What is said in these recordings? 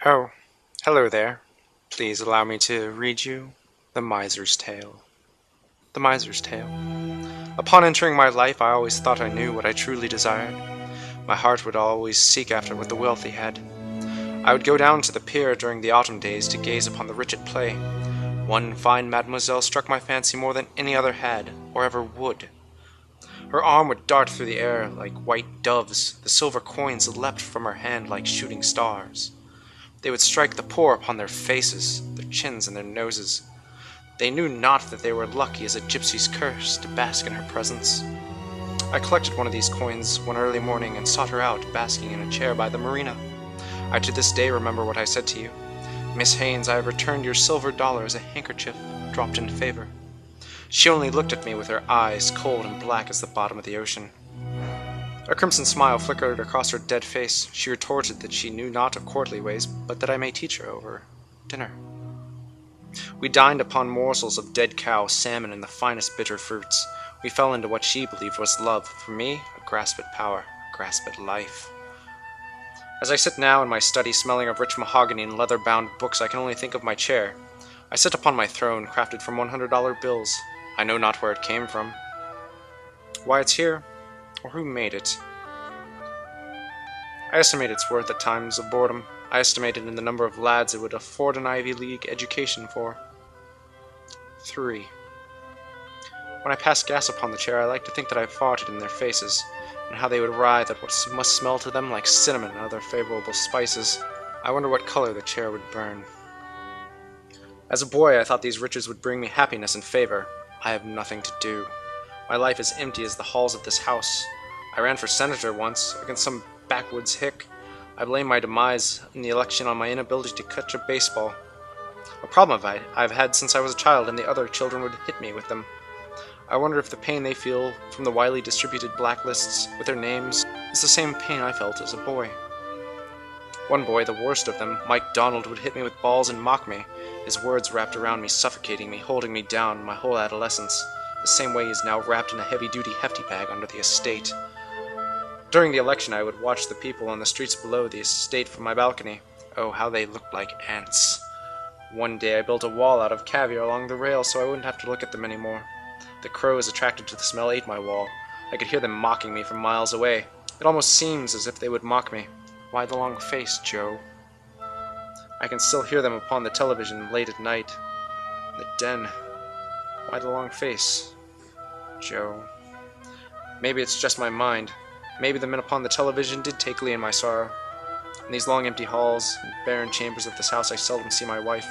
Oh, hello there. Please allow me to read you The Miser's Tale. The Miser's Tale. Upon entering my life, I always thought I knew what I truly desired. My heart would always seek after what the wealthy had. I would go down to the pier during the autumn days to gaze upon the rich at play. One fine mademoiselle struck my fancy more than any other had, or ever would. Her arm would dart through the air like white doves. The silver coins leapt from her hand like shooting stars. They would strike the poor upon their faces, their chins, and their noses. They knew not that they were lucky as a gypsy's curse to bask in her presence. I collected one of these coins one early morning and sought her out, basking in a chair by the marina. I to this day remember what I said to you. Miss Haynes, I have returned your silver dollar as a handkerchief dropped in favor. She only looked at me with her eyes cold and black as the bottom of the ocean. A crimson smile flickered across her dead face. She retorted that she knew not of courtly ways, but that I may teach her over dinner. We dined upon morsels of dead cow, salmon, and the finest bitter fruits. We fell into what she believed was love. For me, a grasp at power, a grasp at life. As I sit now in my study, smelling of rich mahogany and leather-bound books, I can only think of my chair. I sit upon my throne, crafted from $100 bills. I know not where it came from, why it's here, or who made it. I estimate its worth at times of boredom. I estimate it in the number of lads it would afford an Ivy League education for. 3. When I pass gas upon the chair, I like to think that I farted in their faces, and how they would writhe at what must smell to them like cinnamon and other favorable spices. I wonder what color the chair would burn. As a boy, I thought these riches would bring me happiness and favor. I have nothing to do. My life is empty as the halls of this house. I ran for senator once, against some backwoods hick. I blame my demise in the election on my inability to catch a baseball. A problem I've had since I was a child, and the other children would hit me with them. I wonder if the pain they feel from the widely distributed blacklists with their names is the same pain I felt as a boy. One boy, the worst of them, Mike Donald, would hit me with balls and mock me, his words wrapped around me, suffocating me, holding me down my whole adolescence, the same way he is now wrapped in a heavy-duty hefty bag under the estate. During the election, I would watch the people on the streets below the estate from my balcony. Oh, how they looked like ants. One day I built a wall out of caviar along the rail so I wouldn't have to look at them anymore. The crows, attracted to the smell, ate my wall. I could hear them mocking me from miles away. It almost seems as if they would mock me. Why the long face, Joe? I can still hear them upon the television late at night. In the den. Why the long face, Joe? Maybe it's just my mind. Maybe the men upon the television did take glee in my sorrow. In these long empty halls and barren chambers of this house I seldom see my wife.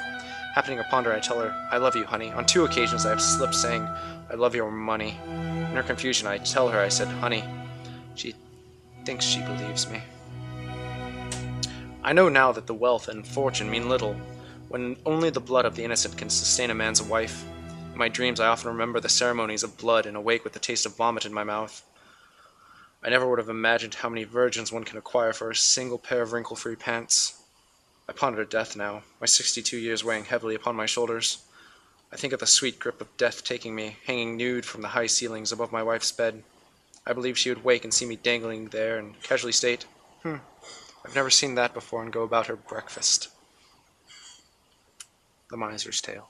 Happening upon her, I tell her, "I love you, honey." On 2 occasions I have slipped saying, "I love your money." In her confusion I tell her I said, "honey." She thinks she believes me. I know now that the wealth and fortune mean little, when only the blood of the innocent can sustain a man's wife. In my dreams I often remember the ceremonies of blood and awake with the taste of vomit in my mouth. I never would have imagined how many virgins one can acquire for a single pair of wrinkle-free pants. I ponder death now, my 62 years weighing heavily upon my shoulders. I think of the sweet grip of death taking me, hanging nude from the high ceilings above my wife's bed. I believe she would wake and see me dangling there and casually state, I've never seen that before, and go about her breakfast. The Miser's Tale.